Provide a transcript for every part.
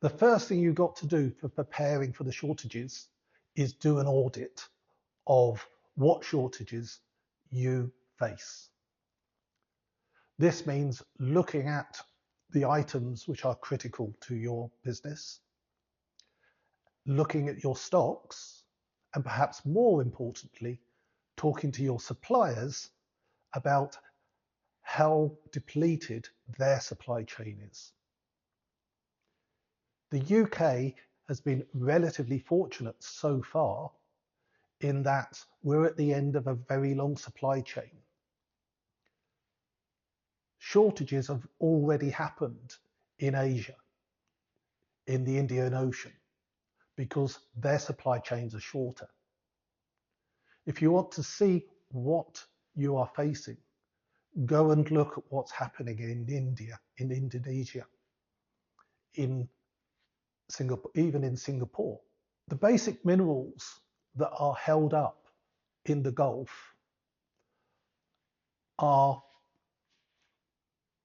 The first thing you've got to do for preparing for the shortages is do an audit of what shortages you face. This means looking at the items which are critical to your business, looking at your stocks, and perhaps more importantly, talking to your suppliers about how depleted their supply chain is. The UK has been relatively fortunate so far in that we're at the end of a very long supply chain. Shortages have already happened in Asia, in the Indian Ocean, because their supply chains are shorter. If you want to see what you are facing, go and look at what's happening in India, in Indonesia, in Singapore, even in Singapore. The basic minerals that are held up in the Gulf are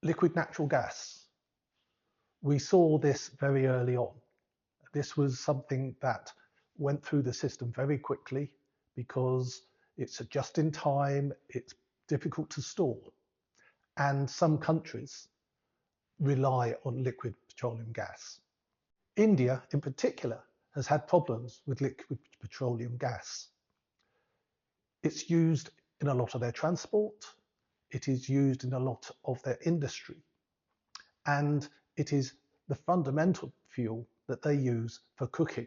liquid natural gas. We saw this very early on. This was something that went through the system very quickly because it's just in time, it's difficult to store, and some countries rely on liquid petroleum gas. India, in particular, has had problems with liquid petroleum gas. It's used in a lot of their transport, it is used in a lot of their industry, and it is the fundamental fuel that they use for cooking.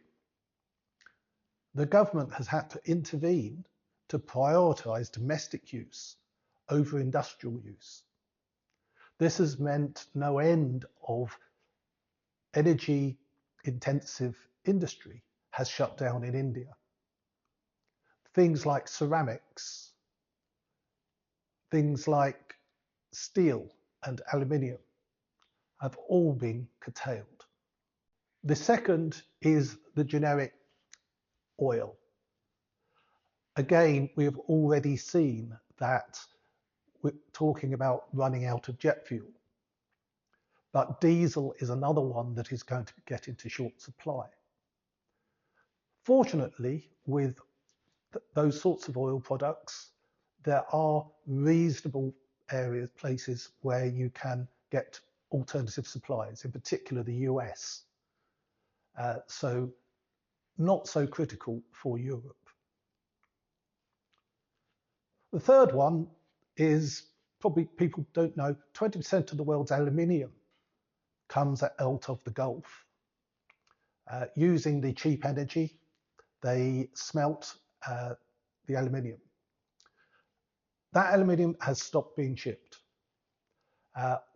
The government has had to intervene to prioritise domestic use over industrial use. This has meant no end of energy intensive industry has shut down in India. Things like ceramics, things like steel and aluminium have all been curtailed. The second is the generic oil. Again, we have already seen that we're talking about running out of jet fuel. But diesel is another one that is going to get into short supply. Fortunately, with those sorts of oil products, there are reasonable areas, places where you can get alternative supplies, in particular the US. So not so critical for Europe. The third one is probably people don't know, 20% of the world's aluminium comes out of the Gulf. Using the cheap energy, they smelt the aluminium. That aluminium has stopped being shipped.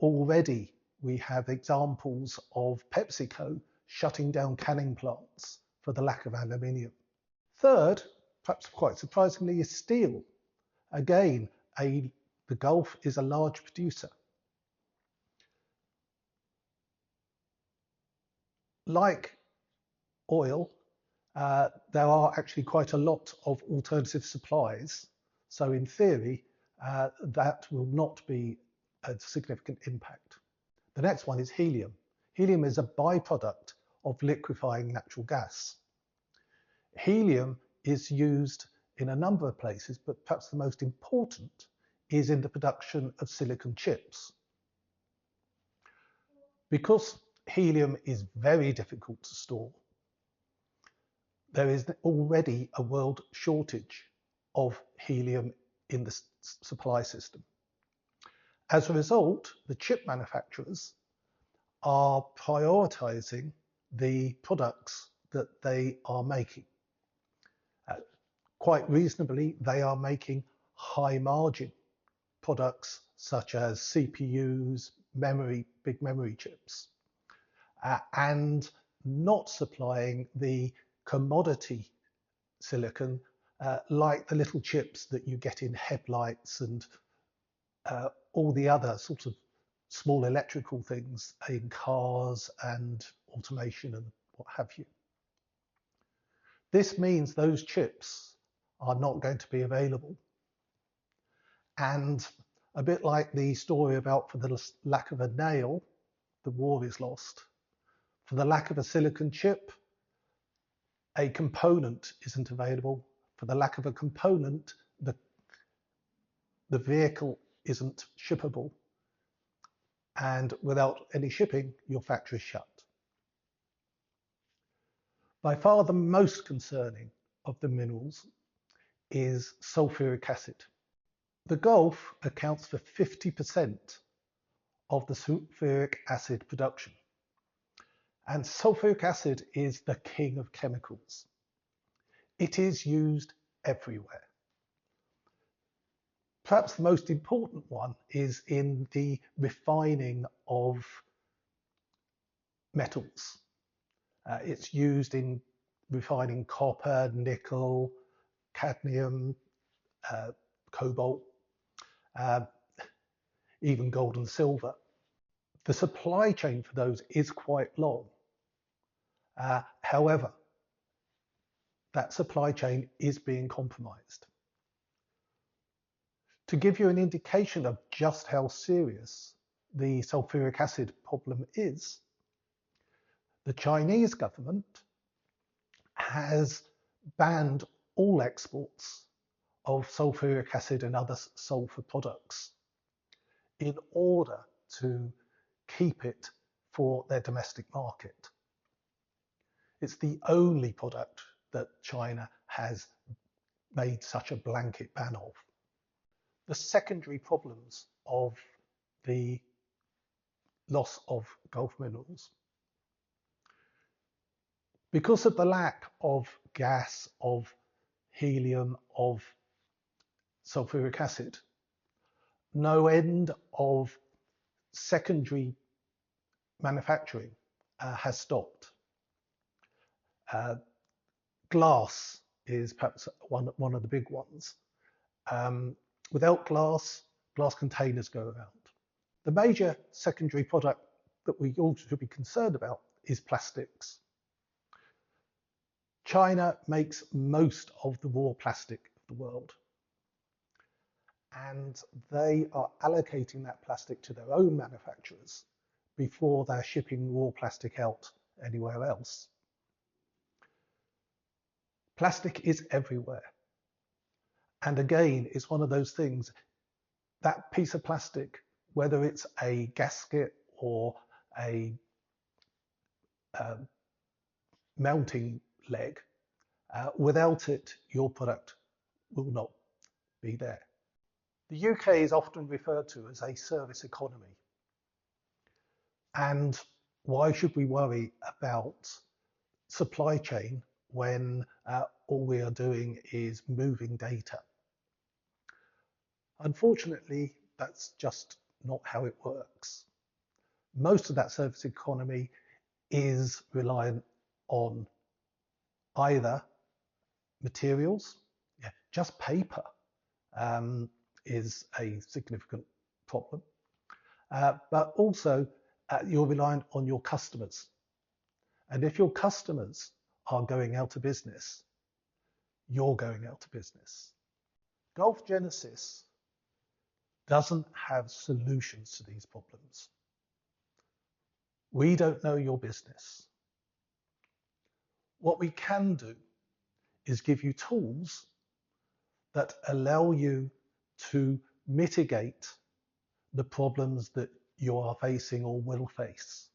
Already we have examples of PepsiCo shutting down canning plants for the lack of aluminium. Third, perhaps quite surprisingly, is steel. Again, the Gulf is a large producer. Like oil, there are actually quite a lot of alternative supplies. So in theory, that will not be a significant impact. The next one is helium. Helium is a byproduct of liquefying natural gas. Helium is used in a number of places, but perhaps the most important is in the production of silicon chips. Because helium is very difficult to store, there is already a world shortage of helium in the supply system. As a result, the chip manufacturers are prioritizing the products that they are making. Quite reasonably, they are making high margin products such as CPUs, big memory chips, and not supplying the commodity silicon like the little chips that you get in headlights and all the other sort of small electrical things in cars and automation and what have you. This means those chips are not going to be available. And a bit like the story about for the lack of a nail, the war is lost. For the lack of a silicon chip, a component isn't available. For the lack of a component, the vehicle isn't shippable. And without any shipping, your factory is shut. By far the most concerning of the minerals is sulfuric acid. The Gulf accounts for 50% of the sulfuric acid production. And sulfuric acid is the king of chemicals. It is used everywhere. Perhaps the most important one is in the refining of metals. It's used in refining copper, nickel, cadmium, cobalt, even gold and silver. The supply chain for those is quite long. However, that supply chain is being compromised. To give you an indication of just how serious the sulfuric acid problem is, the Chinese government has banned all exports of sulfuric acid and other sulfur products in order to keep it for their domestic market. It's the only product that China has made such a blanket ban of. The secondary problems of the loss of Gulf minerals, because of the lack of gas, of helium, of sulfuric acid, no end of secondary manufacturing has stopped. Glass is perhaps one of the big ones. Without glass containers go around. The major secondary product that we all should be concerned about is plastics. China makes most of the raw plastic of the world, and they are allocating that plastic to their own manufacturers before they're shipping raw plastic out anywhere else. Plastic is everywhere. And again, it's one of those things, that piece of plastic, whether it's a gasket or a mounting leg, without it, your product will not be there. The UK is often referred to as a service economy. And why should we worry about supply chain when all we are doing is moving data? Unfortunately, that's just not how it works. Most of that service economy is reliant on either materials, just paper is a significant problem, but also you're reliant on your customers. And if your customers are going out of business, you're going out of business. Gulf Genesis doesn't have solutions to these problems. We don't know your business. What we can do is give you tools that allow you to mitigate the problems that you are facing or will face.